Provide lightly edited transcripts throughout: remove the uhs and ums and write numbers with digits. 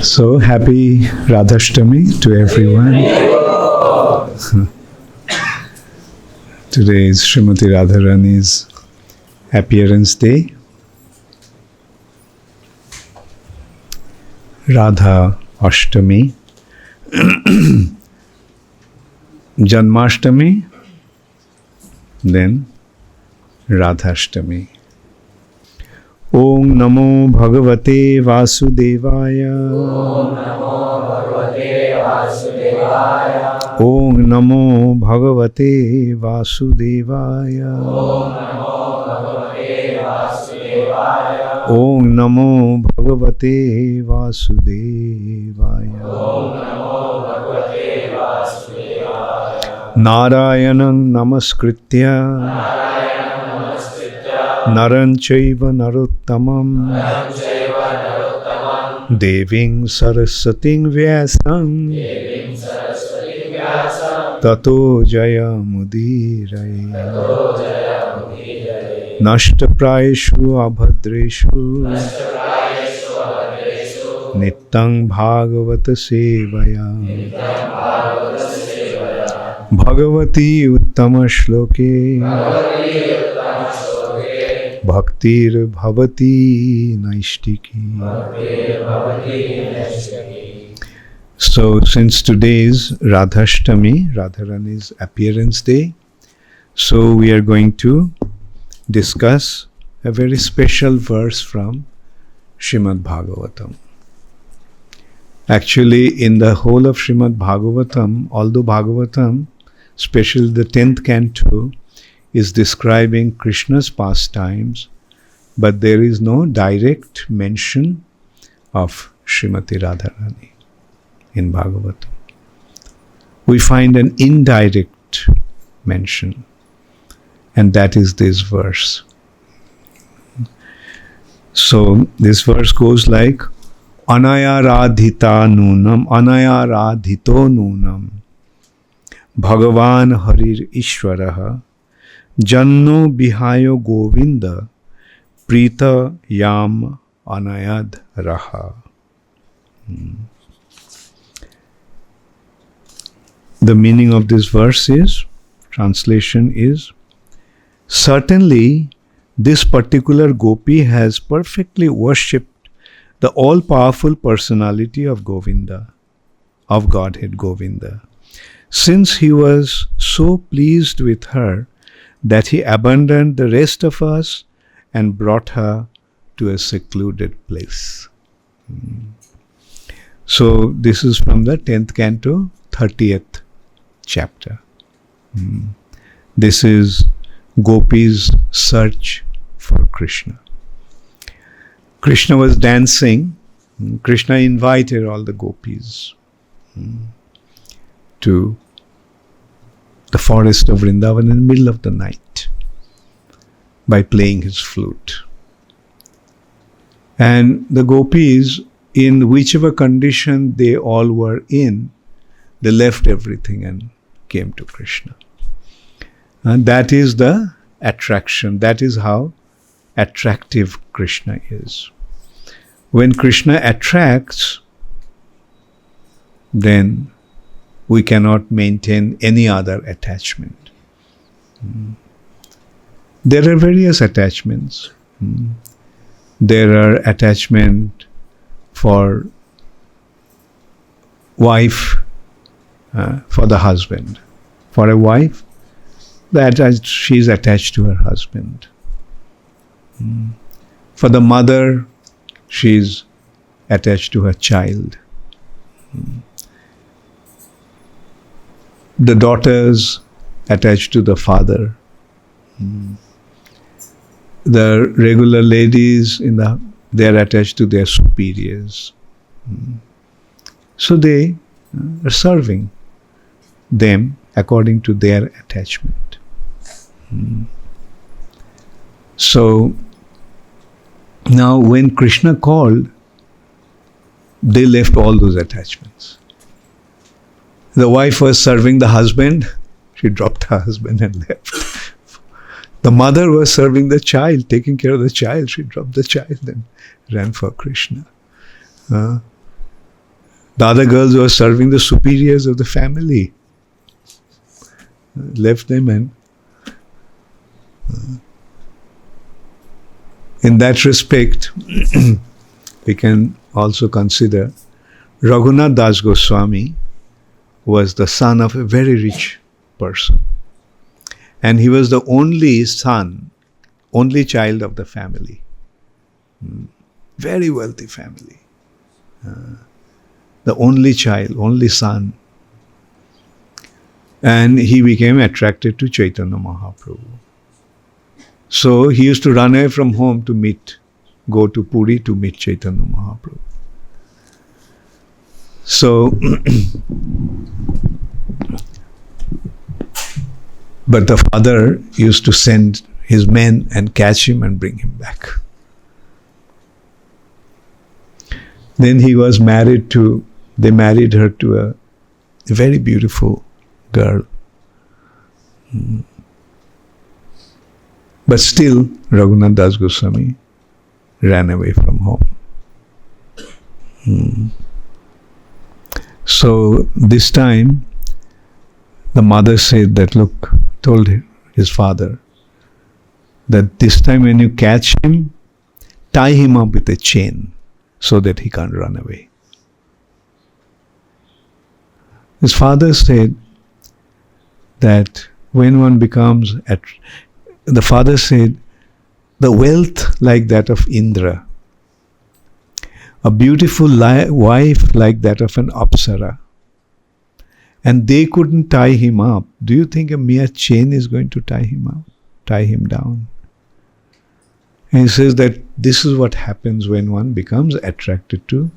So happy Radhastami to everyone. Today is Srimati Radharani's appearance day. Radha Ashtami, Janmashtami, then Radhashtami. Om Namo Bhagavate Vasudevaya. Om Namo Bhagavate Vasudevaya. Om Namo Bhagavate Vasudevaya. Narayanam Namaskritya Naran Chaiva Narottamam Deving Sarasating Vyasam Tato Jaya Mudiraya Nashta Prayeshu Abhadreshu Nittang Bhagavata Sevaya Bhagavati Uttama Shloke Bhaktir Bhavati Naishtiki. So, since today is Radhashtami, Radharani's appearance day, so we are going to discuss a very special verse from Srimad Bhagavatam. Actually, in the whole of Srimad Bhagavatam, although Bhagavatam, especially the 10th canto, is describing Krishna's pastimes, but there is no direct mention of Srimati Radharani in Bhagavatam. We find an indirect mention, and that is this verse. So this verse goes like, Anaya radhita nunam, anaya radhito nunam, Bhagavan harir ishwaraha, Janno bihayo govinda, prita yam anayad raha. The meaning of this verse is, translation is, certainly this particular gopi has perfectly worshipped the all-powerful personality of Govinda, of Godhead Govinda, since he was so pleased with her that he abandoned the rest of us and brought her to a secluded place. So this is from the 10th canto, 30th chapter. This is Gopi's search for Krishna. Krishna was dancing. Krishna invited all the gopis to the forest of Vrindavan in the middle of the night by playing his flute. And the gopis, in whichever condition they all were in, they left everything and came to Krishna. And that is the attraction. That is how attractive Krishna is. When Krishna attracts, then we cannot maintain any other attachment. There are various attachments. There are attachment for wife, for the husband. For a wife, she is attached to her husband. For the mother, she is attached to her child. The daughters attached to the father. The regular ladies they are attached to their superiors. So they are serving them according to their attachment. So now when Krishna called, they left all those attachments. The wife was serving the husband, she dropped her husband and left. The mother was serving the child, taking care of the child, she dropped the child and ran for Krishna. The other girls were serving the superiors of the family. Left them, and in that respect, we can also consider Raghunath Das Goswami was the son of a very rich person. And he was the only son, only child of the family. Very wealthy family. The only child, only son. And he became attracted to Chaitanya Mahaprabhu. So he used to run away from home to go to Puri to meet Chaitanya Mahaprabhu. So, but the father used to send his men and catch him and bring him back. Then he was they married her to a very beautiful girl. But still, Raghunath Das Goswami ran away from home. So this time, the mother said that, told his father, that this time when you catch him, tie him up with a chain so that he can't run away. His father said that when one becomes, the father said, the wealth like that of Indra, a beautiful wife like that of an Apsara, and they couldn't tie him up. Do you think a mere chain is going to tie him down? And he says that this is what happens when one becomes attracted to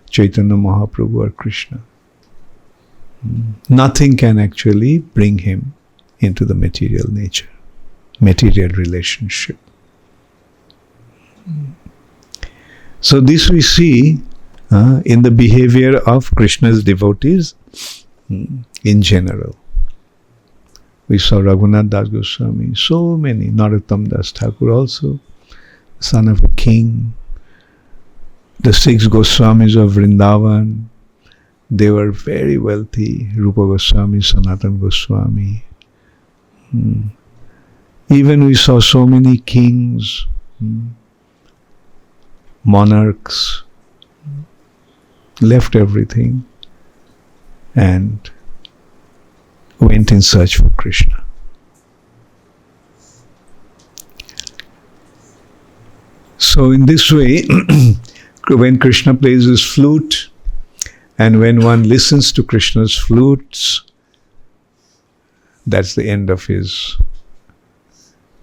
Chaitanya Mahaprabhu or Krishna. Nothing can actually bring him into the material nature, material relationship. So this we see in the behavior of Krishna's devotees in general. We saw Raghunath Das Goswami, so many, Narottam Das Thakur also, son of a king. The 6 Goswamis of Vrindavan, they were very wealthy. Rupa Goswami, Sanatana Goswami. Even we saw so many kings, monarchs, left everything and went in search for Krishna. So in this way, when Krishna plays his flute, and when one listens to Krishna's flutes, that's the end of his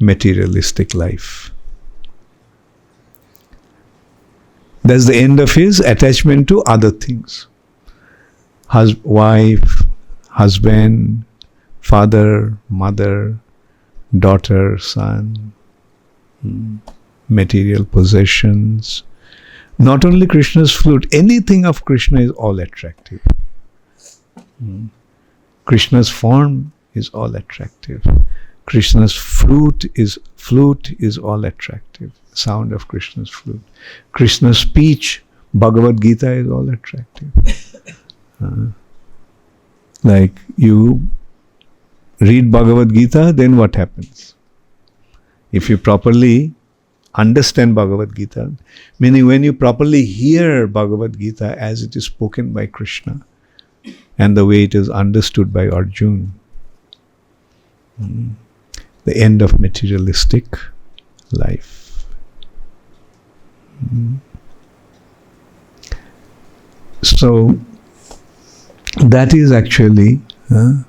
materialistic life. That's the end of his attachment to other things. Wife, husband, father, mother, daughter, son, material possessions. Not only Krishna's flute, anything of Krishna is all attractive. Krishna's form is all attractive. Krishna's flute is all attractive. Sound of Krishna's flute. Krishna's speech, Bhagavad Gita, is all attractive. Like you read Bhagavad Gita, then what happens? If you properly understand Bhagavad Gita, meaning when you properly hear Bhagavad Gita as it is spoken by Krishna and the way it is understood by Arjuna, the end of materialistic life. So that is actually the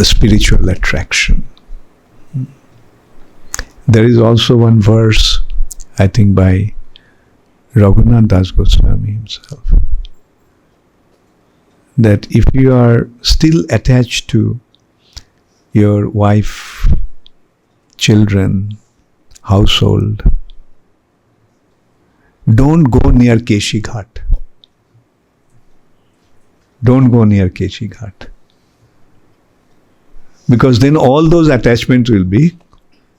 spiritual attraction. There is also one verse, I think by Raghunath Das Goswami himself, that if you are still attached to your wife, children, household, don't go near Keshi Ghat. Don't go near Keshi Ghat. Because then all those attachments will be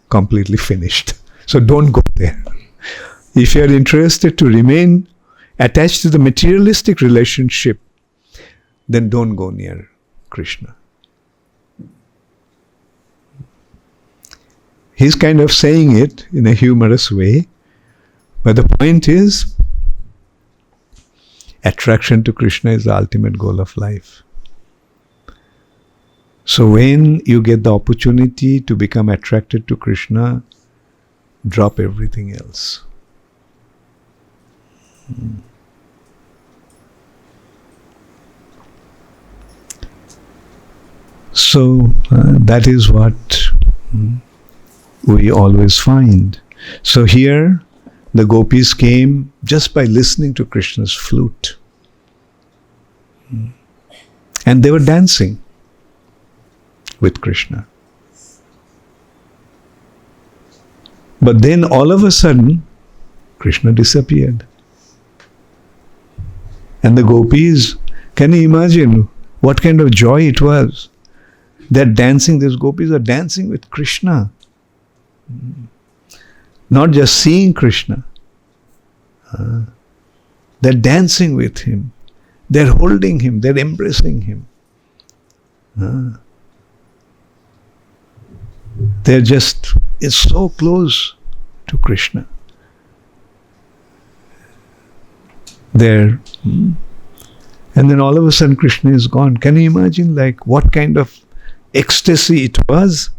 completely finished. So don't go there. If you are interested to remain attached to the materialistic relationship, then don't go near Krishna. He's kind of saying it in a humorous way, but the point is, attraction to Krishna is the ultimate goal of life. So when you get the opportunity to become attracted to Krishna, drop everything else. So that is what we always find. So here the gopis came just by listening to Krishna's flute. And they were dancing with Krishna. But then all of a sudden, Krishna disappeared. And the gopis, can you imagine what kind of joy it was? They're dancing, these gopis are dancing with Krishna. Not just seeing Krishna. They're dancing with him. They're holding him. They're embracing him. They're just, it's so close to Krishna. There. And then all of a sudden Krishna is gone. Can you imagine like what kind of ecstasy it was?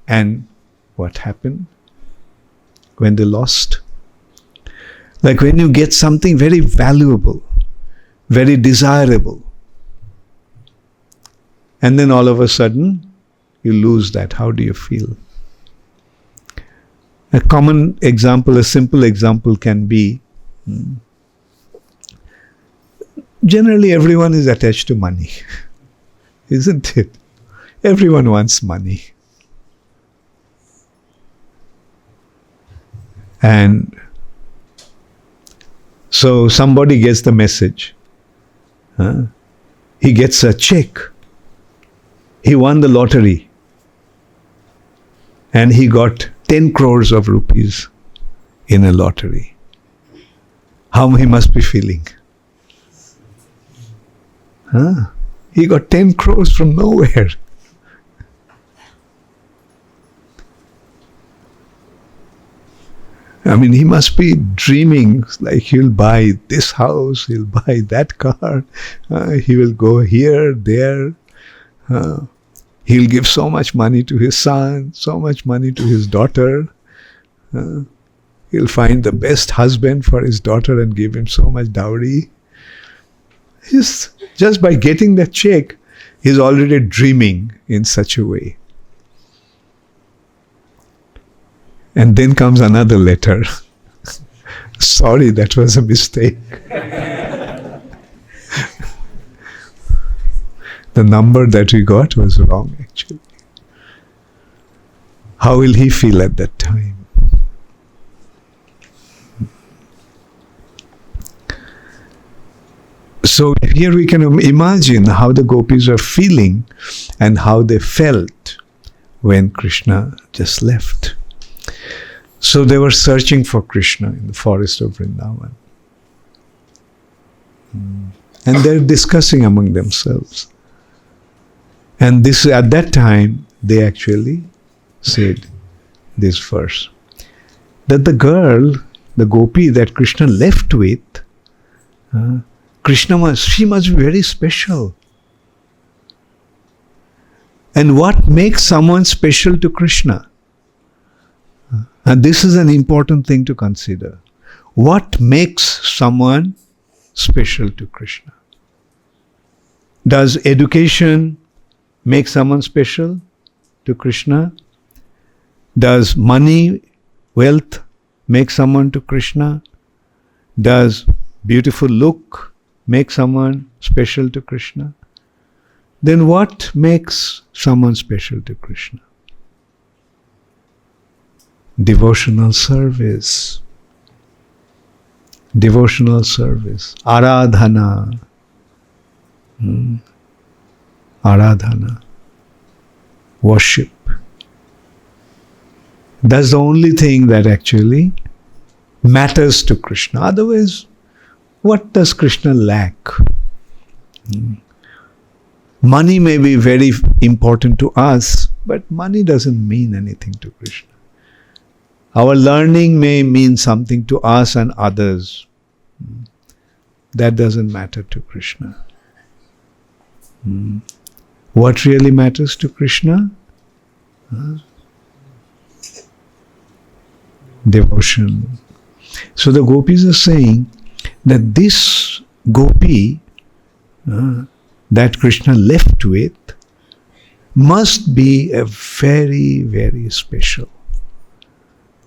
And what happened when they lost? Like when you get something very valuable, very desirable, and then all of a sudden you lose that. How do you feel? A common example, a simple example can be, generally everyone is attached to money, isn't it? Everyone wants money. And so somebody gets the message. He gets a check. He won the lottery. And he got 10 crores of rupees in a lottery. How he must be feeling? He got 10 crores from nowhere. I mean, he must be dreaming like he'll buy this house, he'll buy that car, he will go here, there. He'll give so much money to his son, so much money to his daughter. He'll find the best husband for his daughter and give him so much dowry. He's, just by getting that check, he's already dreaming in such a way. And then comes another letter. Sorry, that was a mistake. The number that we got was wrong, actually. How will he feel at that time? So here we can imagine how the gopis are feeling and how they felt when Krishna just left. So they were searching for Krishna in the forest of Vrindavan. And they're discussing among themselves. And this, at that time, they actually said this verse. That the girl, the gopi that Krishna left with, she must be very special. And what makes someone special to Krishna? And this is an important thing to consider. What makes someone special to Krishna? Does education make someone special to Krishna? Does money, wealth make someone to Krishna? Does beautiful look make someone special to Krishna? Then what makes someone special to Krishna? Devotional service. Devotional service. Aradhana. Aradhana. Worship. That's the only thing that actually matters to Krishna. Otherwise, What does Krishna lack? Money may be very important to us, but money doesn't mean anything to Krishna. Our learning may mean something to us and others. That doesn't matter to Krishna. What really matters to Krishna? Devotion. So the gopis are saying that this gopi that Krishna left with must be a very, very special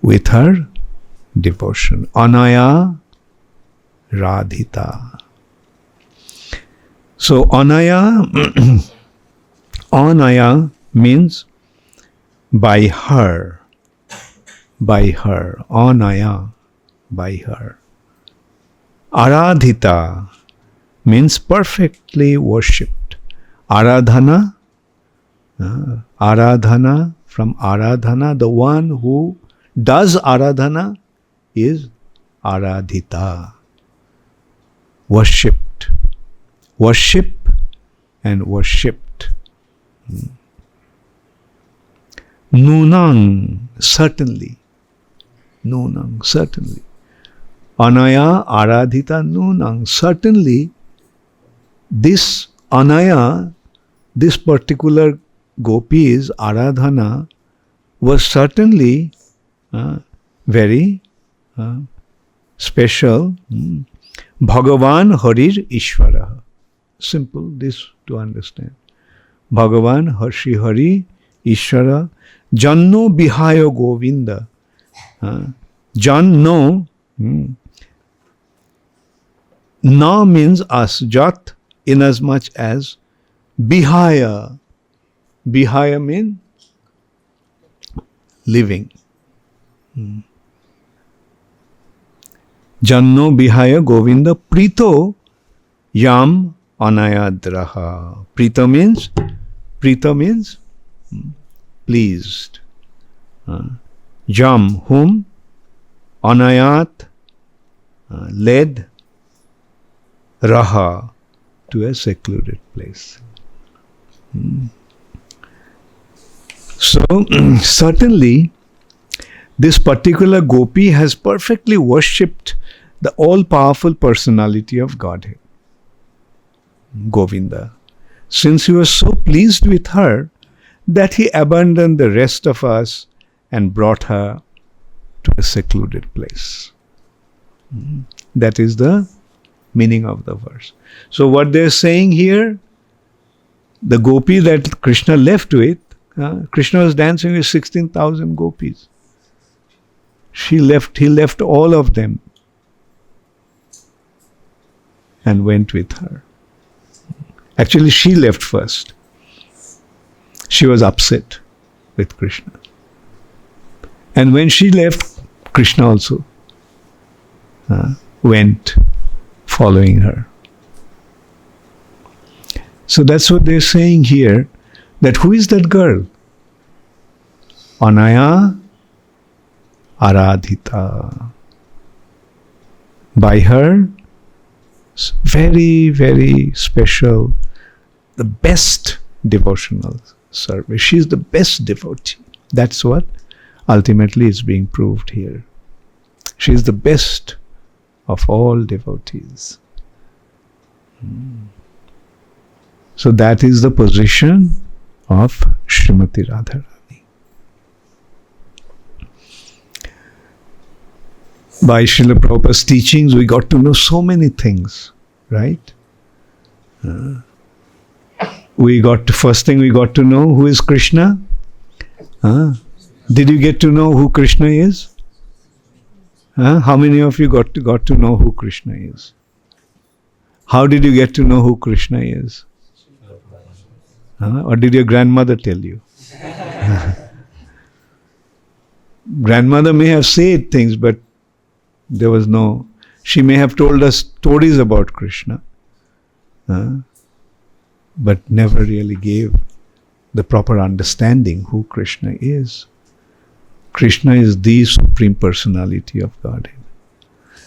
with her devotion. Anaya Radhita. So Anaya, Anaya means by her, Anaya, by her. Aradhita means perfectly worshipped. Aradhana, Aradhana, from Aradhana, the one who does Aradhana is Aradhita. Worshipped. Worship and worshipped. Nunang, certainly. Nunang, certainly. Anaya Aradhita Nunang, certainly this Anaya, this particular gopi's Aradhana was certainly very special. Bhagavan Harir Ishvara. Simple, this to understand. Bhagavan Harshi Hari Ishvara. Janno Bihaya Govinda. Janno. Na means us, Jat, inasmuch as Bihaya. Bihaya means living. Janno Bihaya Govinda Prito Yam Anayadraha. Prita means pleased. Jam, whom? Anayat, led. Raha, to a secluded place. So, certainly, this particular gopi has perfectly worshipped the all-powerful personality of Godhead, Govinda, since he was so pleased with her that he abandoned the rest of us and brought her to a secluded place. That is the meaning of the verse. So what they're saying here, the gopi that Krishna left with, Krishna was dancing with 16,000 gopis. He left all of them and went with her. Actually, she left first. She was upset with Krishna. And when she left, Krishna also went following her. So that's what they're saying here, that who is that girl? Anaya Aradhita. By her, very, very special, the best devotional service. She is the best devotee. That's what ultimately is being proved here. She is the best of all devotees. So that is the position of Srimati Radharani. By Srila Prabhupada's teachings, we got to know so many things, right? First thing we got to know who is Krishna. Did you get to know who Krishna is? How many of you got to know who Krishna is? How did you get to know who Krishna is? Or did your grandmother tell you? Grandmother may have said things, but there was no... She may have told us stories about Krishna, but never really gave the proper understanding who Krishna is. Krishna is the Supreme Personality of Godhead.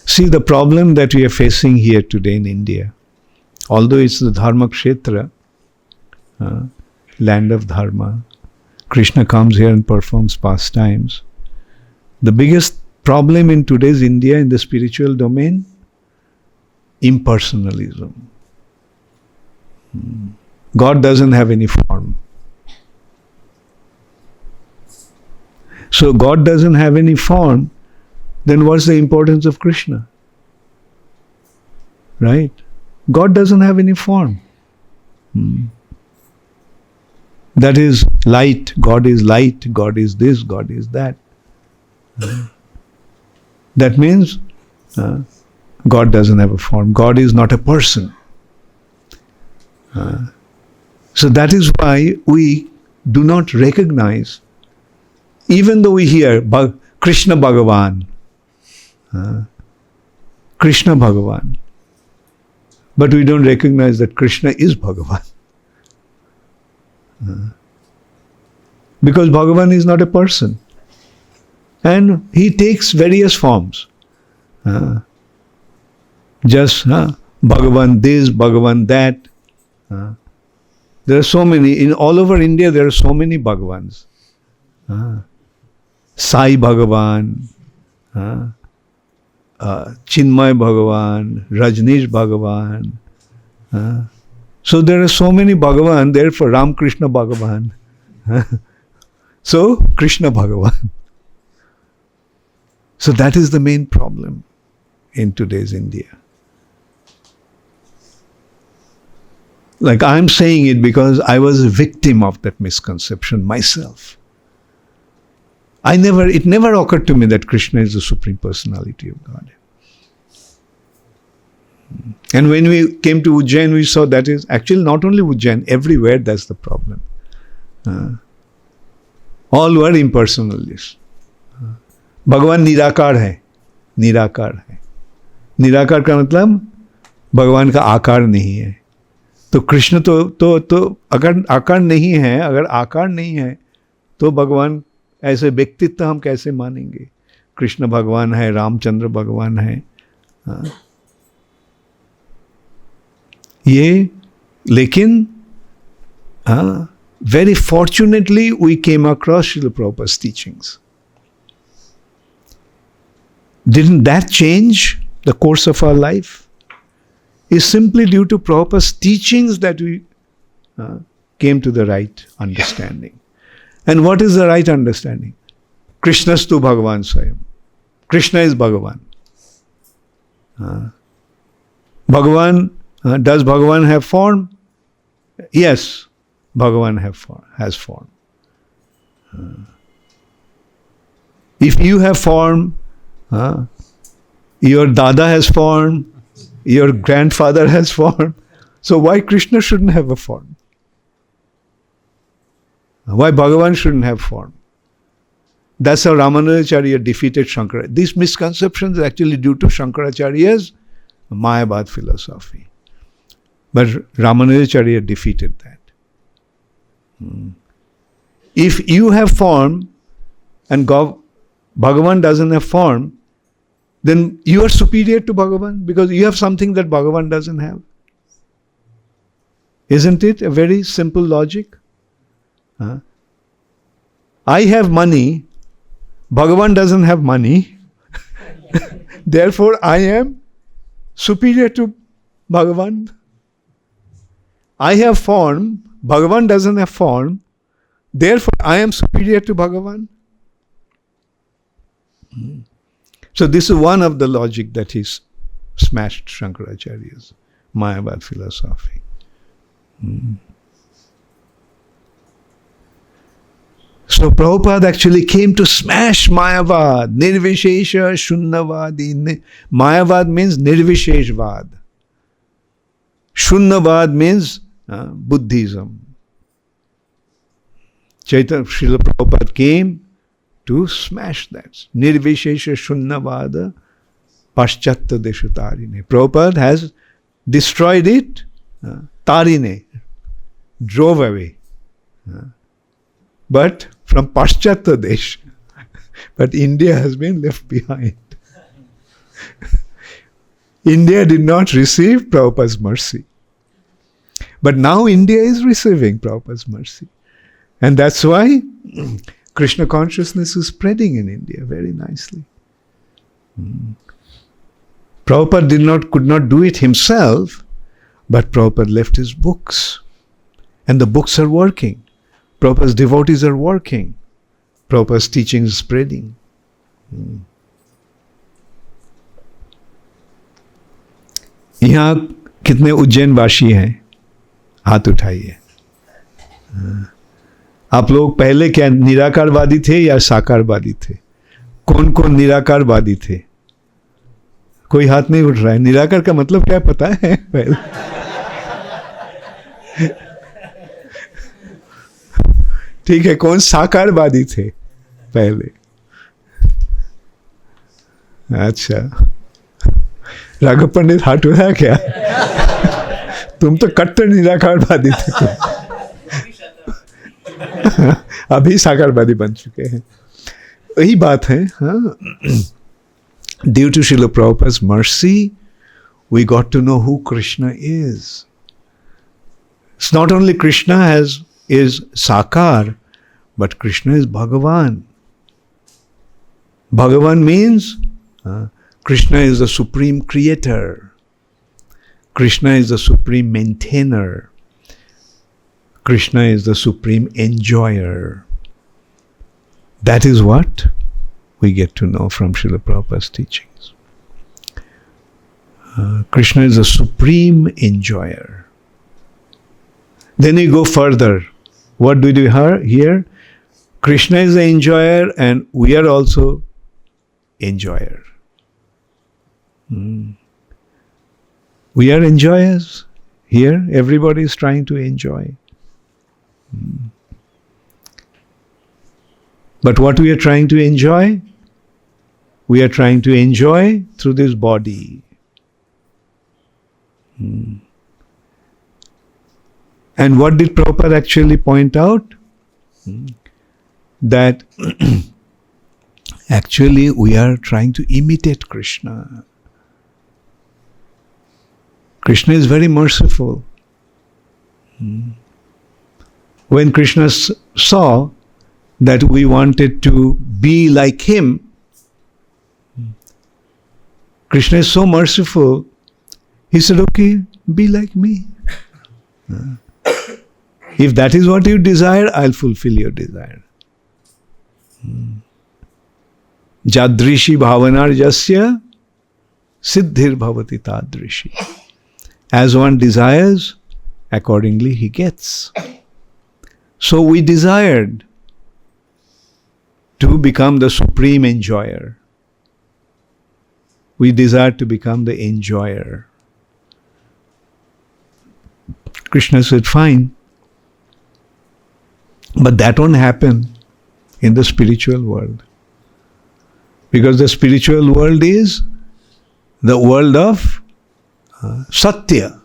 See, the problem that we are facing here today in India, although it's the Dharma Kshetra, land of Dharma, Krishna comes here and performs pastimes. The biggest problem in today's India in the spiritual domain, impersonalism. God doesn't have any form. So God doesn't have any form, then what's the importance of Krishna? Right? God doesn't have any form. That is light, God is this, God is that. That means God doesn't have a form. God is not a person. So that is why we do not recognize, even though we hear Krishna Bhagavan, Krishna Bhagavan, but we don't recognize that Krishna is Bhagavan. Because Bhagavan is not a person. And he takes various forms. Just Bhagavan this, Bhagavan that. There are so many. In all over India, there are so many Bhagavans. Sai Bhagavan, Chinmay Bhagavan, Rajneesh Bhagavan. So there are so many Bhagavan, therefore Ram Krishna Bhagavan. So Krishna Bhagavan. So that is the main problem in today's India. Like I'm saying it because I was a victim of that misconception myself. It never occurred to me that Krishna is the Supreme Personality of God. And when we came to Ujjain, we saw that is actually not only Ujjain, everywhere that's the problem. All were impersonalists. भगवान निराकार है, निराकार है. निराकार का मतलब भगवान का आकार नहीं है. तो कृष्ण तो अगर आकार नहीं है, अगर आकार नहीं है, तो भगवान ऐसे व्यक्तित्व हम कैसे मानेंगे? कृष्ण भगवान है, रामचंद्र भगवान है. ये लेकिन very fortunately we came across Srila Prabhupada's teachings. Didn't that change the course of our life? It's simply due to Prabhupada's teachings that we came to the right understanding. And what is the right understanding? Krishnastu Bhagavan Swayam. Krishna is Bhagavan. Bhagavan, does Bhagavan have form? Yes, Bhagavan has form. If you have form, your Dada has form, your grandfather has form, so why Krishna shouldn't have a form? Why Bhagavan shouldn't have form? That's how Ramanujacharya defeated Shankaracharya. These misconceptions are actually due to Shankaracharya's Mayavad philosophy. But Ramanujacharya defeated that. If you have form and Bhagavan doesn't have form, then you are superior to Bhagavan because you have something that Bhagavan doesn't have. Isn't it a very simple logic? I have money, Bhagavan doesn't have money, therefore I am superior to Bhagavan. I have form, Bhagavan doesn't have form, therefore I am superior to Bhagavan. So this is one of the logic that he smashed Shankaracharya's Mayavad philosophy. So Prabhupada actually came to smash Mayavad, Nirvishesha Shunnavadi. Mayavad means Nirvisheshvad. Shunnavad means Buddhism. Chaitanya Srila Prabhupada came to smash that. Nirvishesha Shunnavada Paschatta Desha Tarine. Prabhupada has destroyed it, Tarine, drove away. But from Paschatta Desha, but India has been left behind. India did not receive Prabhupada's mercy. But now India is receiving Prabhupada's mercy. And that's why Krishna consciousness is spreading in India very nicely. Prabhupada could not do it himself, but Prabhupada left his books. And the books are working. Prabhupada's devotees are working. Prabhupada's teaching is spreading. यहाँ कितने उज्जैन वासी हैं? हाथ उठाइए. आप लोग पहले क्या निराकारवादी थे या साकारवादी थे? कौन कौन निराकारवादी थे? कोई हाथ नहीं उठ रहा है. निराकार का मतलब क्या पता है? पहले ठीक है. कौन साकारवादी थे पहले? अच्छा, राघव पंडित हाथ उठाया क्या? तुम तो कट्टर निराकारवादी थे. अभी साकारवादी बन चुके हैं. वही बात है. हाँ, due to Srila Prabhupada's mercy, we got to know who Krishna is. It's not only Krishna is Sakar, but Krishna is Bhagavan. Bhagavan means Krishna is the supreme creator. Krishna is the supreme maintainer. Krishna is the supreme enjoyer. That is what we get to know from Srila Prabhupada's teachings. Krishna is the supreme enjoyer. Then we go further. What do we hear? Krishna is the enjoyer and we are also enjoyer. We are enjoyers. Here, everybody is trying to enjoy. But what we are trying to enjoy? We are trying to enjoy through this body. And what did Prabhupada actually point out? That actually we are trying to imitate Krishna. Krishna is very merciful. When Krishna saw that we wanted to be like him, Krishna is so merciful, he said, okay, be like me. If that is what you desire, I'll fulfill your desire. Jadrishi bhavanar jasya siddhir bhavati tadrishi. As one desires, accordingly he gets. So we desired to become the supreme enjoyer. We desired to become the enjoyer. Krishna said, fine. But that won't happen in the spiritual world. Because the spiritual world is the world of Satya.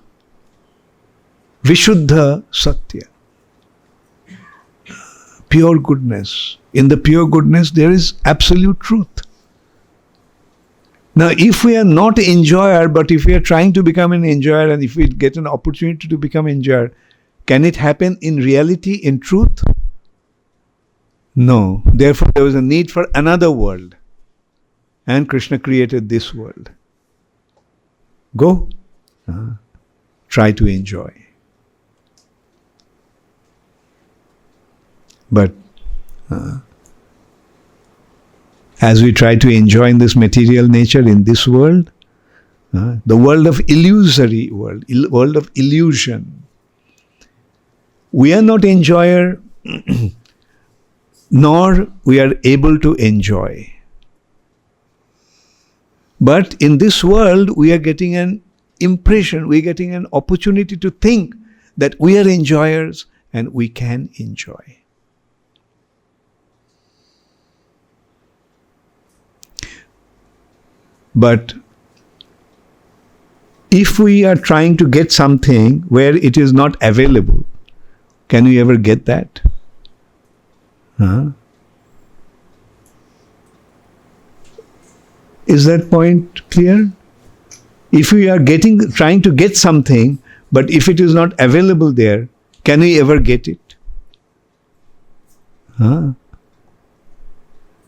Vishuddha Satya. Pure goodness. In the pure goodness there is absolute truth. Now if we are not enjoyer, but if we are trying to become an enjoyer and if we get an opportunity to become enjoyer, can it happen in reality, in truth? No. Therefore there was a need for another world. And Krishna created this world. Go. Try to enjoy. But as we try to enjoy in this material nature, in this world, the world of illusory world, world of illusion, we are not enjoyer, nor we are able to enjoy. But in this world, we are getting an impression, we are getting an opportunity to think that we are enjoyers and we can enjoy. But if we are trying to get something where it is not available, can we ever get that? Is that point clear? If we are trying to get something, but if it is not available there, can we ever get it?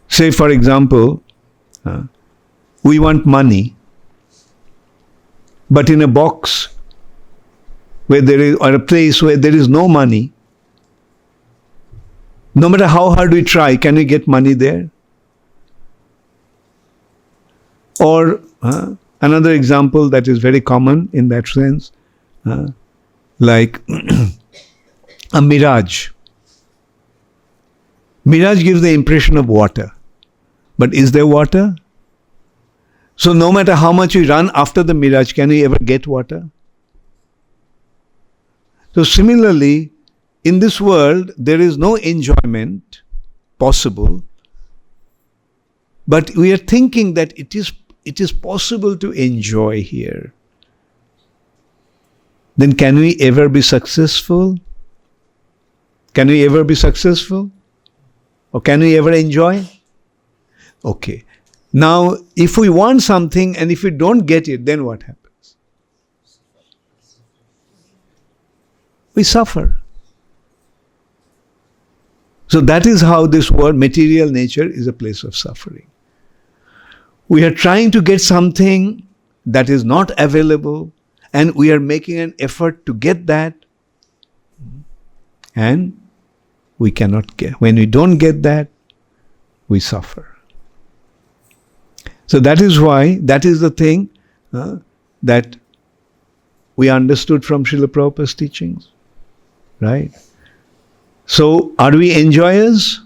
Say, for example, we want money, but in a box where there is, or a place where there is no money, no matter how hard we try, can we get money there? Or another example that is very common in that sense, like a mirage. Mirage gives the impression of water. But is there water? So no matter how much we run after the mirage, can we ever get water? So similarly, in this world, there is no enjoyment possible, but we are thinking that it is possible to enjoy here. Then can we ever be successful? Can we ever be successful? Or can we ever enjoy? Okay. Now, if we want something and if we don't get it, then what happens? We suffer. So that is how this world, material nature, is a place of suffering. We are trying to get something that is not available, and we are making an effort to get that, and we cannot get. When we don't get that, we suffer. So that is why, that is the thing that we understood from Srila Prabhupada's teachings. Right? So, are we enjoyers?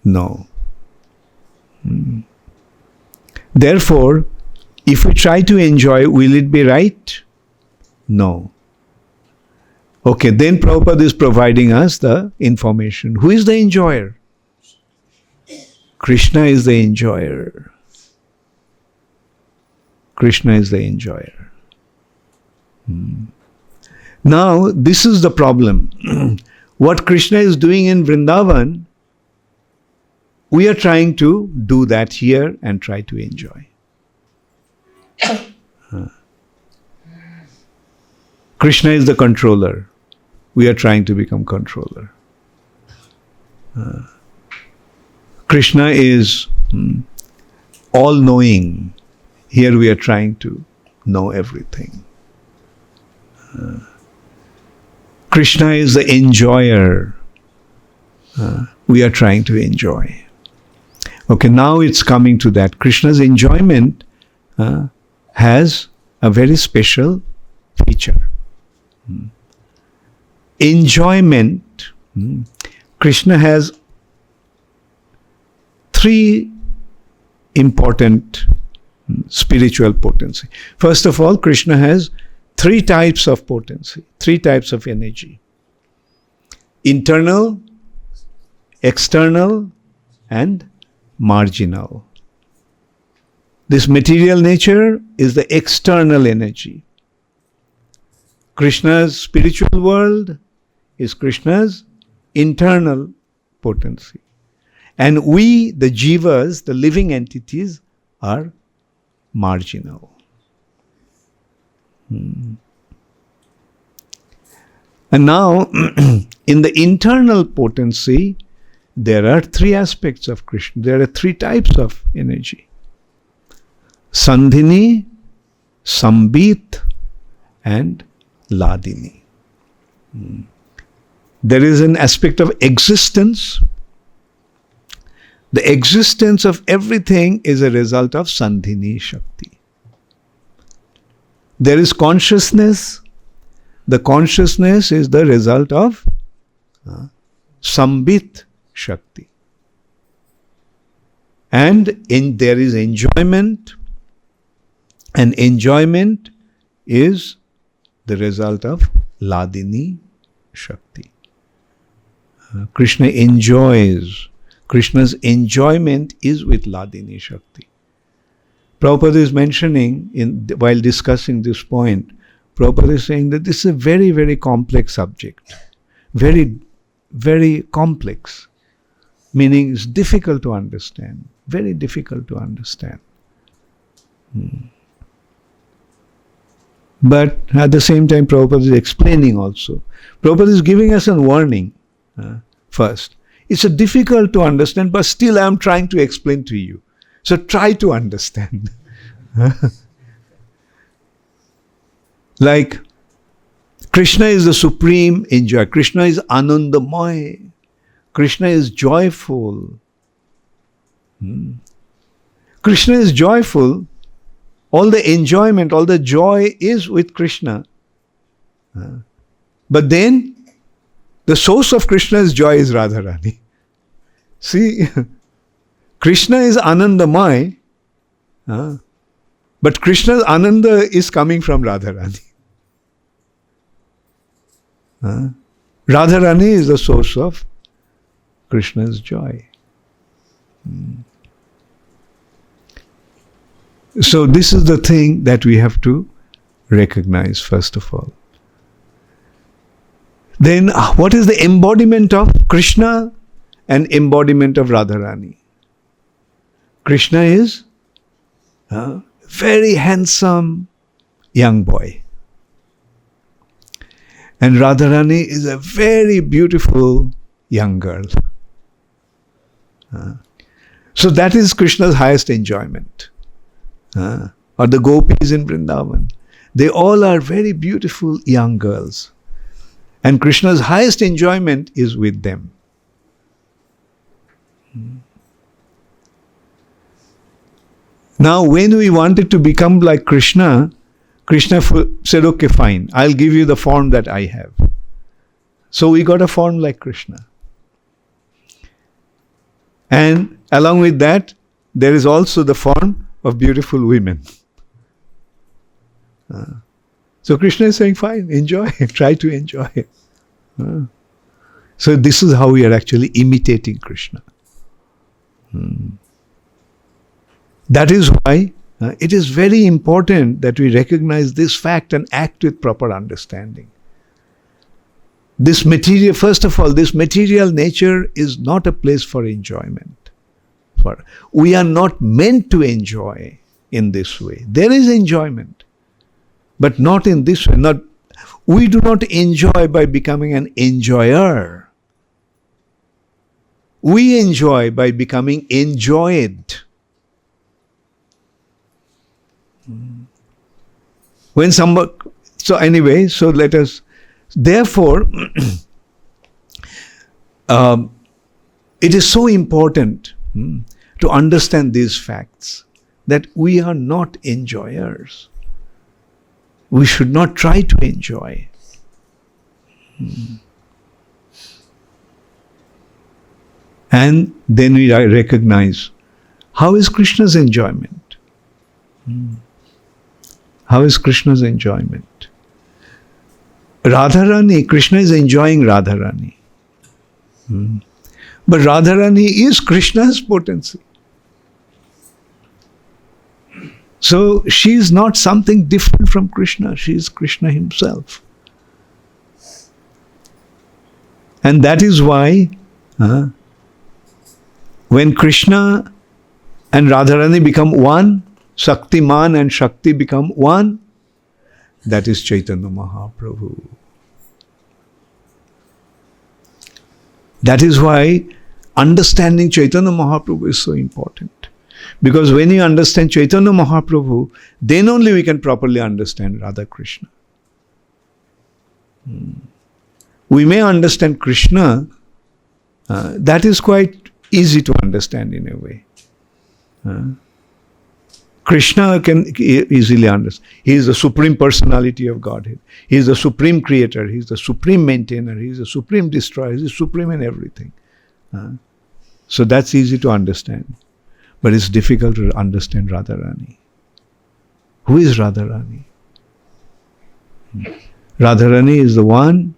No. Therefore, if we try to enjoy, will it be right? No. Okay, then Prabhupada is providing us the information. Who is the enjoyer? Krishna is the enjoyer. Krishna is the enjoyer. Now, this is the problem. What Krishna is doing in Vrindavan, we are trying to do that here and try to enjoy. Krishna is the controller. We are trying to become controller. Krishna is all-knowing. Here we are trying to know everything. Krishna is the enjoyer. We are trying to enjoy. Okay, now it's coming to that. Krishna's enjoyment has a very special feature. Enjoyment. Krishna has three important spiritual potency. First of all, Krishna has three types of potency, three types of energy. Internal, external, and marginal. This material nature is the external energy. Krishna's spiritual world is Krishna's internal potency. And we, the jivas, the living entities, are marginal. And now, in the internal potency, there are three aspects of Krishna. There are three types of energy. Sandhini, Sambit, and Ladini. There is an aspect of existence. The existence of everything is a result of Sandhini Shakti. There is consciousness. The consciousness is the result of Sambit Shakti. And there is enjoyment. And enjoyment is the result of Ladini Shakti. Krishna enjoys. Krishna's enjoyment is with Ladini Shakti. Prabhupada is mentioning, while discussing this point, Prabhupada is saying that this is a very, very complex subject. Very, very complex. Meaning it's difficult to understand. Very difficult to understand. But at the same time, Prabhupada is explaining also. Prabhupada is giving us a warning first. It's difficult to understand, but still I am trying to explain to you. So try to understand. Like, Krishna is the supreme enjoyer. Krishna is Anandamaya. Krishna is joyful. Krishna is joyful. All the enjoyment, all the joy is with Krishna. But then, the source of Krishna's joy is Radharani. See, Krishna is Anandamaya, but Krishna's Ananda is coming from Radharani. Radharani is the source of Krishna's joy. So this is the thing that we have to recognize first of all. Then what is the embodiment of Krishna and embodiment of Radharani? Krishna is a very handsome young boy. And Radharani is a very beautiful young girl. So that is Krishna's highest enjoyment. Or the gopis in Vrindavan. They all are very beautiful young girls. And Krishna's highest enjoyment is with them. Now, when we wanted to become like Krishna, Krishna said, okay, fine, I'll give you the form that I have. So we got a form like Krishna. And along with that, there is also the form of beautiful women. So Krishna is saying, fine, enjoy, try to enjoy. So this is how we are actually imitating Krishna. That is why it is very important that we recognize this fact and act with proper understanding. This material, first of all, this material nature is not a place for enjoyment. We are not meant to enjoy in this way. There is enjoyment, but not in this way. We do not enjoy by becoming an enjoyer. We enjoy by becoming enjoyed. When somebody, so anyway, so let us, therefore, it is so important to understand these facts, that we are not enjoyers. We should not try to enjoy. And then we recognize, how is Krishna's enjoyment? How is Krishna's enjoyment? Radharani, Krishna is enjoying Radharani. But Radharani is Krishna's potency. So she is not something different from Krishna. She is Krishna himself. And that is why when Krishna and Radharani become one, Shaktiman and Shakti become one, that is Chaitanya Mahaprabhu. That is why understanding Chaitanya Mahaprabhu is so important. Because when you understand Chaitanya Mahaprabhu, then only we can properly understand Radha Krishna. We may understand Krishna, that is quite easy to understand in a way. Krishna can easily understand. He is the supreme personality of Godhead. He is the supreme creator. He is the supreme maintainer. He is the supreme destroyer. He is supreme in everything. So that's easy to understand. But it's difficult to understand Radharani. Who is Radharani? Radharani is the one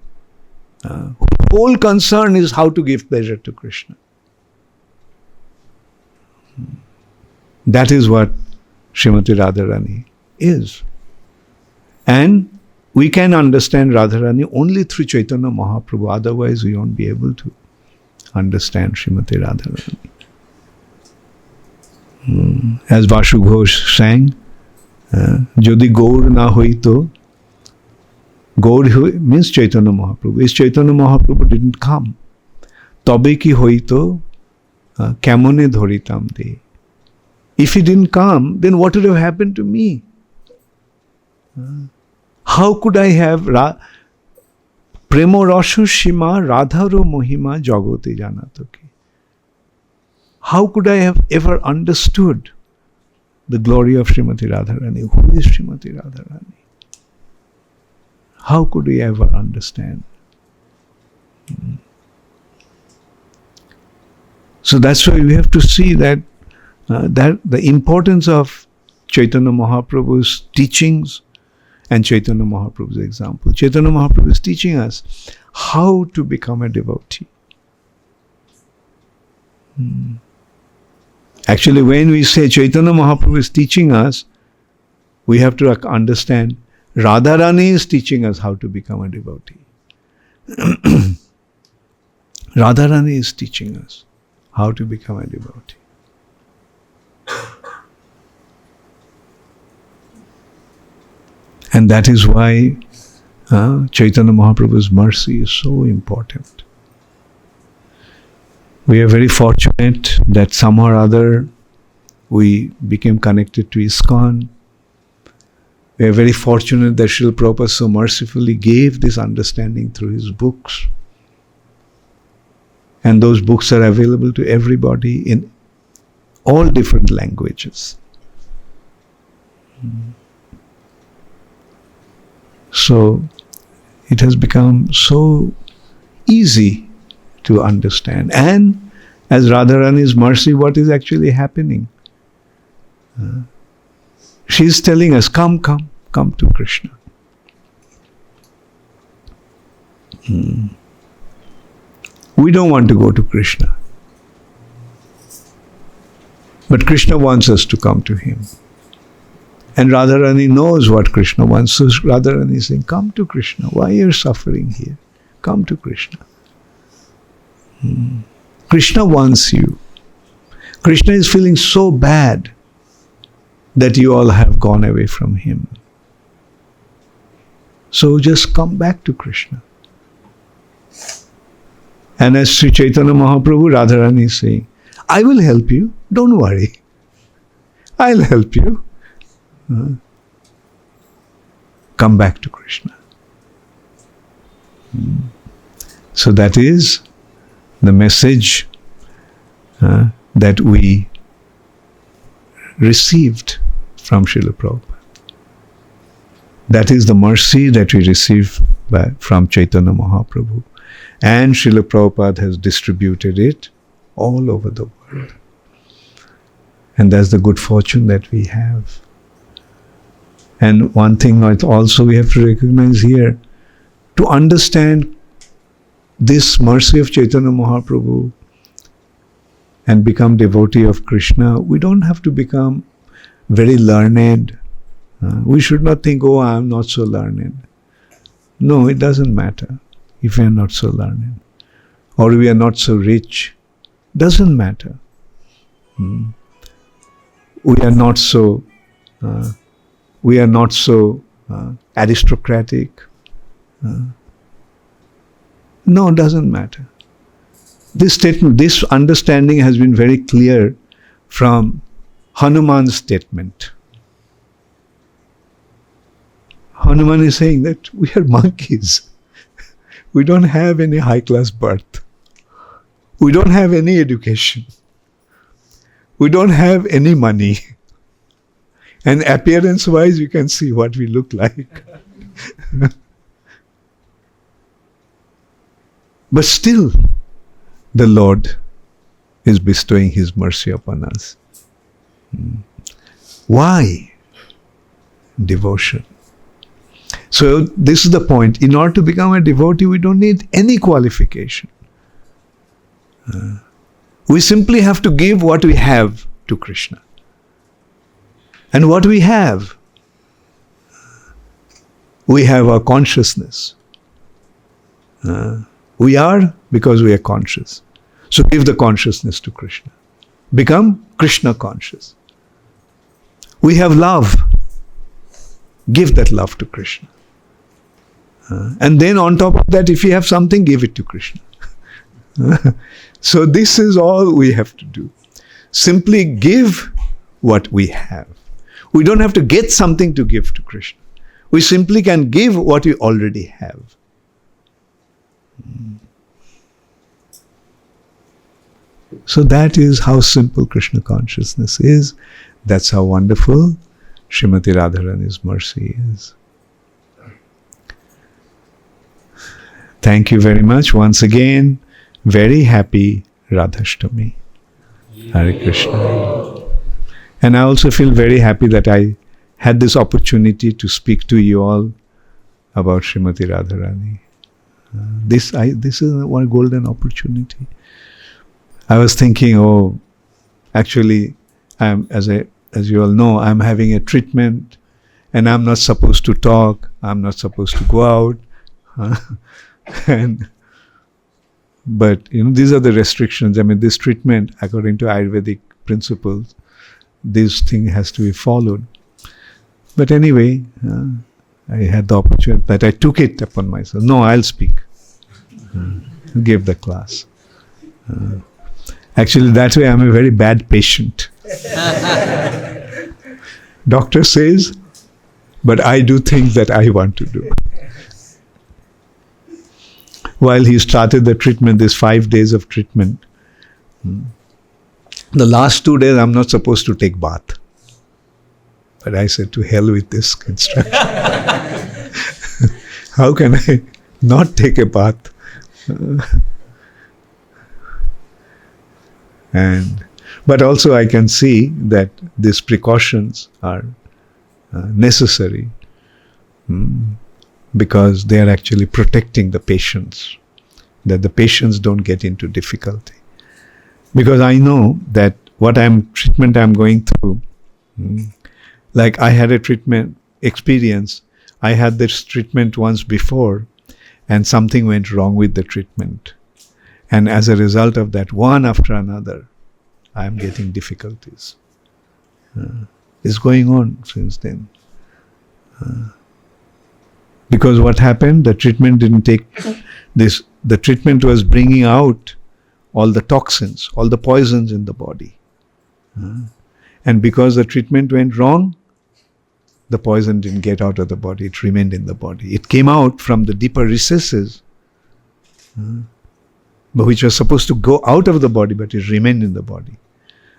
whose whole concern is how to give pleasure to Krishna. That is what Srimati Radharani is. And we can understand Radharani only through Chaitanya Mahaprabhu. Otherwise, we won't be able to understand Srimati Radharani. As Vasu Ghosh sang, Jodi Gaur na hoito Gaur means Chaitanya Mahaprabhu. If Chaitanya Mahaprabhu didn't come, tobe ki hoito kemone dhoritam de. If he didn't come, then what would have happened to me? How could I have premo rasho shima radharo mohima jagote janatoke? How could I have ever understood the glory of Srimati Radharani? Who is Srimati Radharani? How could we ever understand? So that's why we have to see that the importance of Chaitanya Mahaprabhu's teachings and Chaitanya Mahaprabhu's example. Chaitanya Mahaprabhu is teaching us how to become a devotee. Actually, when we say Chaitanya Mahaprabhu is teaching us, we have to understand Radharani is teaching us how to become a devotee. Radharani is teaching us how to become a devotee. And that is why Chaitanya Mahaprabhu's mercy is so important. We are very fortunate that somehow or other we became connected to ISKCON. We are very fortunate that Srila Prabhupada so mercifully gave this understanding through his books. And those books are available to everybody in all different languages. So it has become so easy to understand. And as Radharani's mercy, what is actually happening? She is telling us, come to Krishna. We don't want to go to Krishna. But Krishna wants us to come to him. And Radharani knows what Krishna wants. So Radharani is saying, come to Krishna. Why are you suffering here? Come to Krishna. Krishna wants you. Krishna is feeling so bad that you all have gone away from him. So just come back to Krishna. And as Sri Chaitanya Mahaprabhu, Radharani is saying, I will help you. Don't worry. I'll help you. Come back to Krishna. So that is the message that we received from Srila Prabhupada. That is the mercy that we received from Chaitanya Mahaprabhu. And Srila Prabhupada has distributed it all over the world. And that's the good fortune that we have. And one thing also we have to recognize here, to understand this mercy of Chaitanya Mahaprabhu and become devotee of Krishna, we don't have to become very learned. We should not think, oh, I am not so learned. No, it doesn't matter if we are not so learned. Or we are not so rich. Doesn't matter. We are not so aristocratic. No, it doesn't matter. This statement, this understanding has been very clear from Hanuman's statement. Hanuman is saying that we are monkeys. We don't have any high-class birth. We don't have any education. We don't have any money. And appearance-wise, you can see what we look like. But still, the Lord is bestowing His mercy upon us. Why? Devotion. So this is the point. In order to become a devotee, we don't need any qualification. We simply have to give what we have to Krishna. And what we have our consciousness. We are because we are conscious. So give the consciousness to Krishna. Become Krishna conscious. We have love. Give that love to Krishna. And then on top of that, if you have something, give it to Krishna. So this is all we have to do. Simply give what we have. We don't have to get something to give to Krishna. We simply can give what we already have. So that is how simple Krishna consciousness is. That's how wonderful Srimati Radharani's mercy is. Thank you very much. Once again, very happy Radhastami. Hare Krishna. And I also feel very happy that I had this opportunity to speak to you all about Srimati Radharani. This is one golden opportunity. I was thinking, actually, as you all know, I'm having a treatment, and I'm not supposed to talk. I'm not supposed to go out, but these are the restrictions. I mean, this treatment, according to Ayurvedic principles, this thing has to be followed. But anyway, I had the opportunity, but I took it upon myself. No, I'll speak. Give the class. Actually, that way I'm a very bad patient. Doctor says, but I do things that I want to do. While he started the treatment, this 5 days of treatment, the last 2 days I'm not supposed to take bath. But I said, to hell with this instruction. How can I not take a bath? But also I can see that these precautions are necessary because they are actually protecting the patients, that the patients don't get into difficulty. Because I know that treatment I'm going through, like I had a treatment experience. I had this treatment once before, and something went wrong with the treatment. And as a result of that, one after another, I am getting difficulties. It's going on since then. Because what happened, the treatment didn't take this. The treatment was bringing out all the toxins, all the poisons in the body. And because the treatment went wrong, the poison didn't get out of the body, it remained in the body. It came out from the deeper recesses, but which was supposed to go out of the body, but it remained in the body.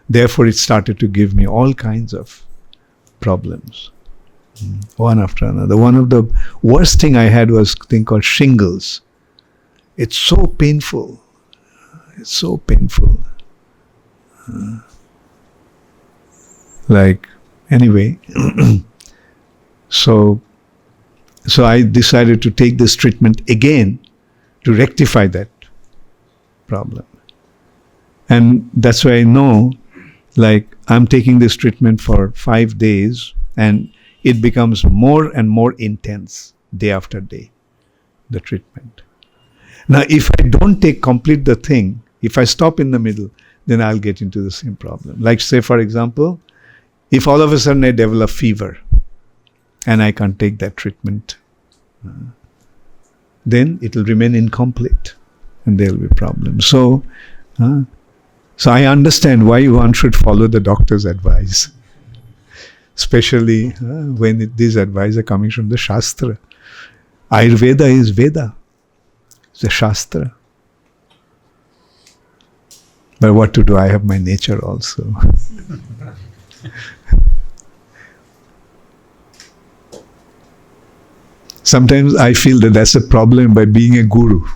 Therefore, it started to give me all kinds of problems, one after another. One of the worst thing I had was a thing called shingles. It's so painful. It's so painful. Anyway, so I decided to take this treatment again to rectify that problem. And that's why I know, I'm taking this treatment for 5 days, and it becomes more and more intense day after day, the treatment. Now, if I don't complete the thing, if I stop in the middle, then I'll get into the same problem. Like, say, for example, if all of a sudden I develop fever and I can't take that treatment, then it will remain incomplete and there will be problems. So I understand why one should follow the doctor's advice, especially when these advice are coming from the Shastra. Ayurveda is Veda. It's a Shastra. But what to do? I have my nature also. Sometimes I feel that that's a problem by being a guru.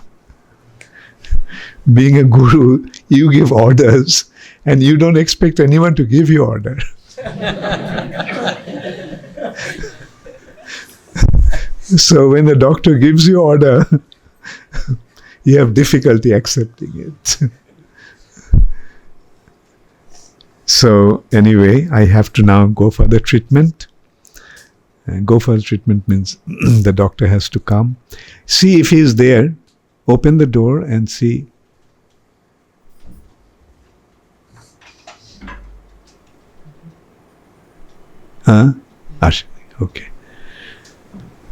Being a guru, you give orders and you don't expect anyone to give you order. So when the doctor gives you order, you have difficulty accepting it. So anyway, I have to now go for the treatment. And go for the treatment means the doctor has to come. See if he is there. Open the door and see. Okay.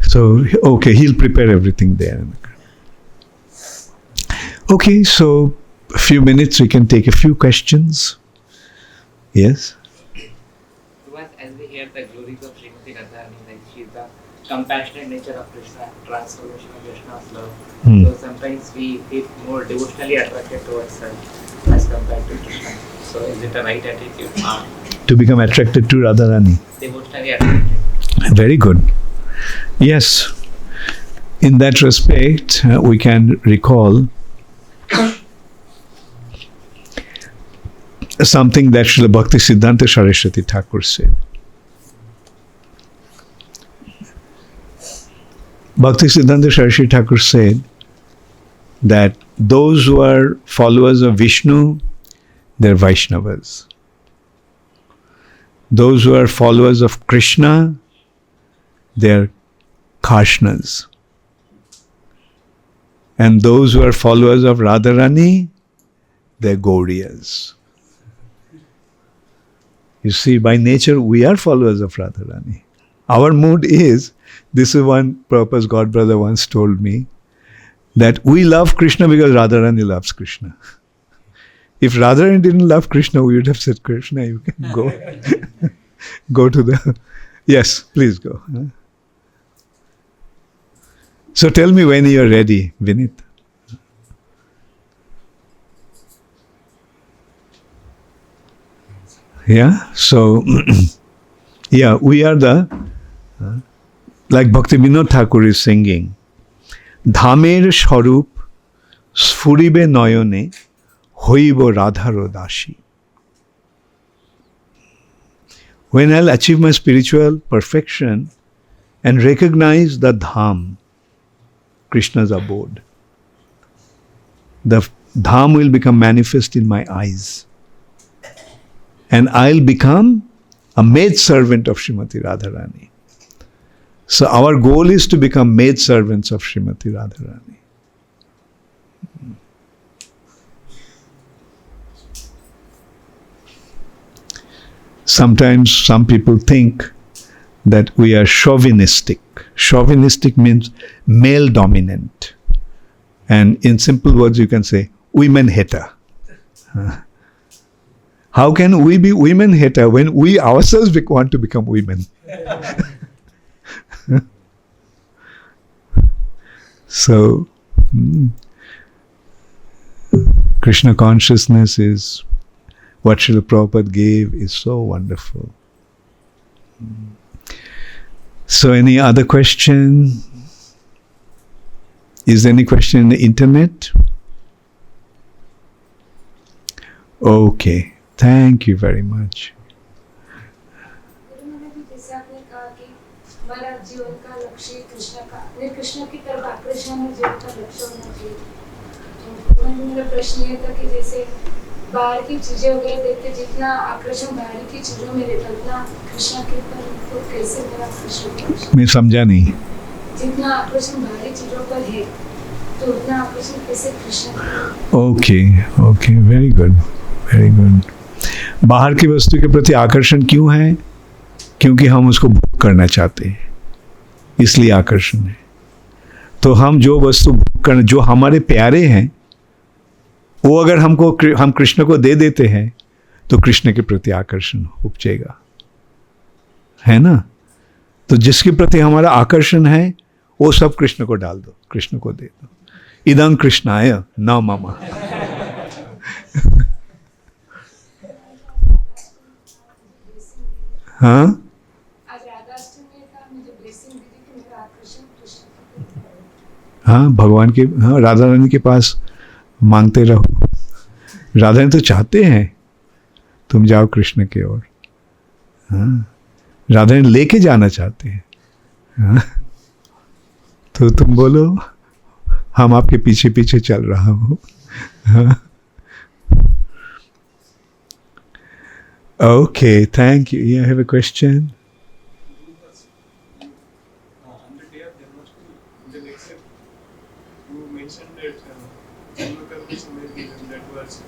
So, okay, he'll prepare everything there. Okay, so a few minutes we can take a few questions. Yes? Once as we hear the glories of Srimati Radharani, like she is the compassionate nature of Krishna, transformation of Krishna's love. So sometimes we feel more devotionally attracted towards her as compared to Krishna. So is it a right attitude? To become attracted to Radharani. Devotionally attracted. Very good. Yes. In that respect, we can recall something that Srila Bhakti Siddhanta Saraswati Thakur said. Bhakti Siddhanta Saraswati Thakur said that those who are followers of Vishnu, they're Vaishnavas. Those who are followers of Krishna, they're Krishnas. And those who are followers of Radharani, they're Gauriyas. You see, by nature, we are followers of Radharani. Our mood is, this is one purpose God brother once told me, that we love Krishna because Radharani loves Krishna. If Radharani didn't love Krishna, we would have said, Krishna, you can go. Go to the... Yes, please go. So tell me when you are ready, Vinit. Yeah, so, yeah, we are the, like Bhakti Vinod Thakur is singing, Dhamer Sharup Sfuribe Noyone Hoibo Radharo Dashi. When I'll achieve my spiritual perfection and recognize the Dham, Krishna's abode, the Dham will become manifest in my eyes. And I'll become a maid-servant of Srimati Radharani. So our goal is to become maid-servants of Srimati Radharani. Sometimes some people think that we are chauvinistic. Chauvinistic means male-dominant. And in simple words you can say, women hater. How can we be women hater when we ourselves want to become women? So, Krishna consciousness is what Srila Prabhupada gave is so wonderful. So, any other question? Is there any question in the internet? Okay. Thank you very much. जैसे आपने कहा कि हमारा जीवन का लक्ष्य कृष्ण की तरफ आकर्षण में जीवन का लक्ष्य होना चाहिए। तो मेरा प्रश्न ये था कि जैसे बाहर की चीजें वगैरह देख के जितना आकर्षण बाहर की चीजों में रहता उतना कृष्ण के तरफ तो कैसे मेरा आकर्षण? मैं समझा नहीं। जितना आकर्षण बाहरी चीजों पर है तो उतना आकर्षण कैसे Krishna? Okay, very good, very good. बाहर की वस्तु के प्रति आकर्षण क्यों है? क्योंकि हम उसको भोग करना चाहते हैं, इसलिए आकर्षण है। तो हम जो वस्तु भोग करना, जो हमारे प्यारे हैं, वो अगर हम कृष्ण को दे देते हैं तो कृष्ण के प्रति आकर्षण उपजेगा, है ना? तो जिसके प्रति हमारा आकर्षण है वो सब कृष्ण को डाल दो, कृष्ण को दे दो। इदं कृष्णाय न मम। हाँ, हाँ, भगवान के, हाँ, राधा रानी के पास मांगते रहो। राधा रानी तो चाहते हैं तुम जाओ कृष्ण की ओर। हाँ, राधा रानी लेके जाना चाहते हैं। हाँ, तो तुम बोलो हम आपके पीछे पीछे चल रहा हूँ। हाँ, okay, thank you. You have a question? On the day of Janmashtami, in the next step, you mentioned that that was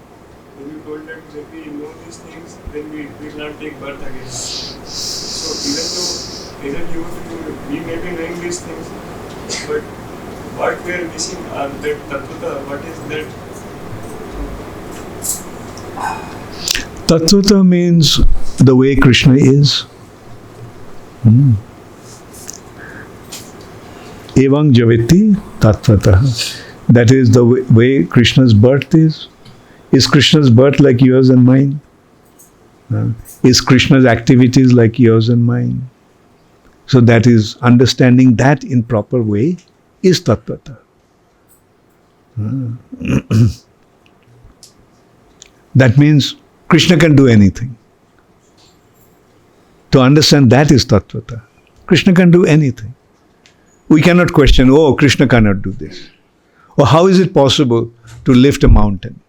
when you told that if we know these things, then we will not take birth again. So even though Isn't you? We may be knowing these things, but what we are missing are that tattva. What is that? Tattvata means the way Krishna is. Evang javiti tattvata. That is the way Krishna's birth is. Is Krishna's birth like yours and mine? Is Krishna's activities like yours and mine? So that is understanding that in proper way is tattvata. That means Krishna can do anything. To understand that is tattvata. Krishna can do anything. We cannot question, oh, Krishna cannot do this. Or how is it possible to lift a mountain?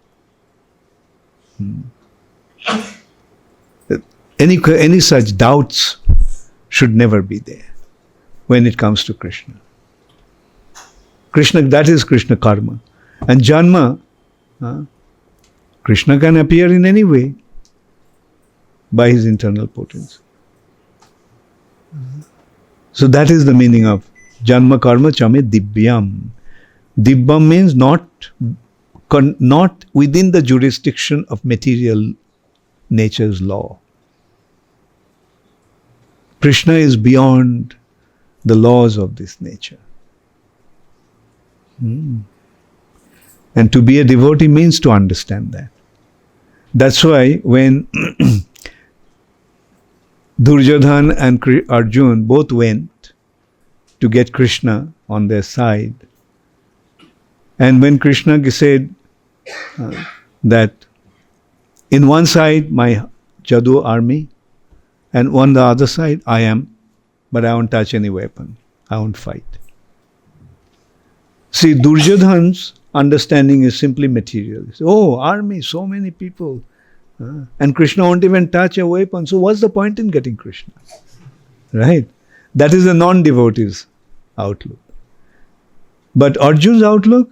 Any such doubts should never be there when it comes to Krishna. Krishna, that is Krishna karma. And janma, Krishna can appear in any way by his internal potency. So that is the meaning of janma karma chame divyam. Divyam means not within the jurisdiction of material nature's law. Krishna is beyond the laws of this nature. And to be a devotee means to understand that. That's why when Duryodhana and Arjuna both went to get Krishna on their side, and when Krishna said that in one side my Jadu army, and on the other side I am, but I won't touch any weapon, I won't fight. See, Duryodhana's understanding is simply material. Oh, army, so many people. And Krishna won't even touch a weapon. So what's the point in getting Krishna? Right? That is a non-devotee's outlook. But Arjuna's outlook,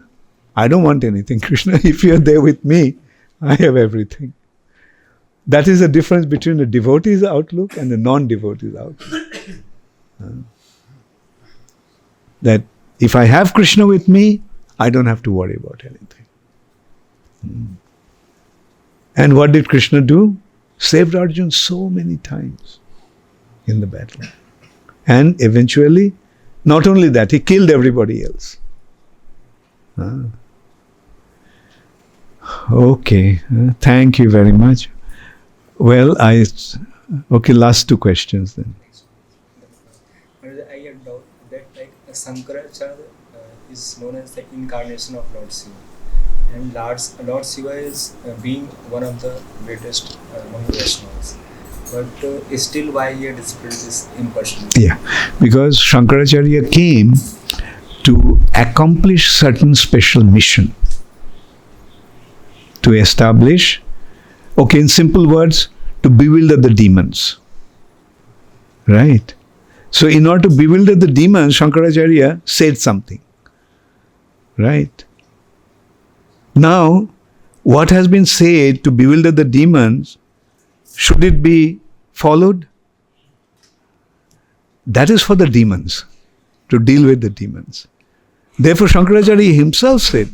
I don't want anything. Krishna, if you're there with me, I have everything. That is the difference between a devotee's outlook and a non-devotee's outlook. That if I have Krishna with me, I don't have to worry about anything. And what did Krishna do? Saved Arjuna so many times in the battle. And eventually, not only that, he killed everybody else. Okay, thank you very much. Well, okay, last two questions then. I have doubt that Sankaracharya is known as the incarnation of Lord Shiva. And Lord Shiva is being one of the greatest among the Vaishnavas. But still why he had displayed this impersonality? Yeah, because Shankaracharya came to accomplish certain special mission. To establish, okay, in simple words, to bewilder the demons. Right? So in order to bewilder the demons, Shankaracharya said something. Right? Now, what has been said to bewilder the demons, should it be followed? That is for the demons, to deal with the demons. Therefore, Shankaracharya himself said,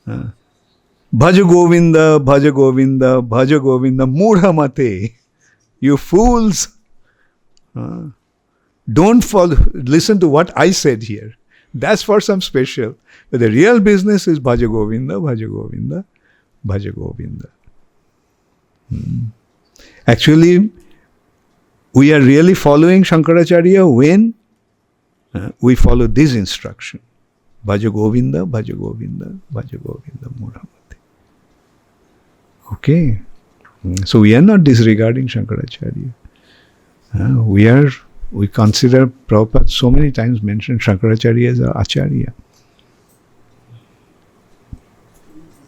Bhaja Govinda, Bhaja Govinda, Bhaja Govinda, Mudha Mate. You fools. Don't follow, listen to what I said here. That's for some special. But the real business is Bhaja Govinda, Bhaja Govinda, Bhaja Govinda. Actually, we are really following Shankaracharya when we follow this instruction. Bhaja Govinda, Bhaja Govinda, Bhaja Govinda, Mudha Mate. Okay. So we are not disregarding Shankaracharya. We consider Prabhupada so many times mentioned Shankaracharya as our Acharya.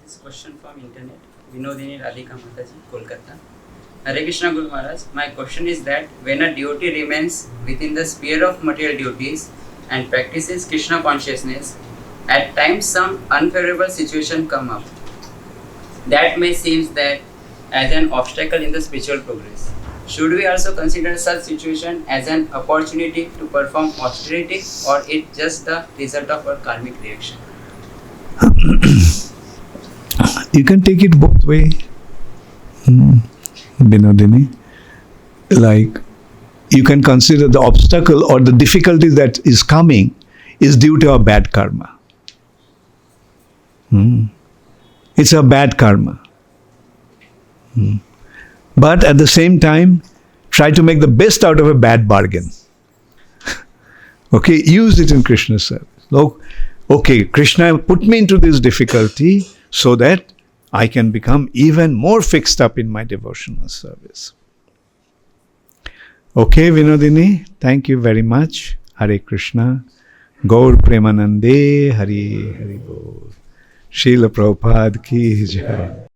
This is question from internet. Vinodini Radhika Mataji, Kolkata. Hare Krishna Guru Maharaj, my question is that when a devotee remains within the sphere of material duties and practices Krishna consciousness, at times some unfavorable situation come up. That may seem that as an obstacle in the spiritual progress. should we also consider such situation as an opportunity to perform austerity, or it just the result of our karmic reaction? You can take it both way, Binodini. Like, you can consider the obstacle or the difficulty that is coming is due to our bad karma. It's a bad karma. But at the same time, try to make the best out of a bad bargain. Okay, use it in Krishna's service. Look, okay, Krishna put me into this difficulty so that I can become even more fixed up in my devotional service. Okay, Vinodini, thank you very much. Hare Krishna. Gaur Premanande, Hari Hari Bol. Srila Prabhupada ki jai.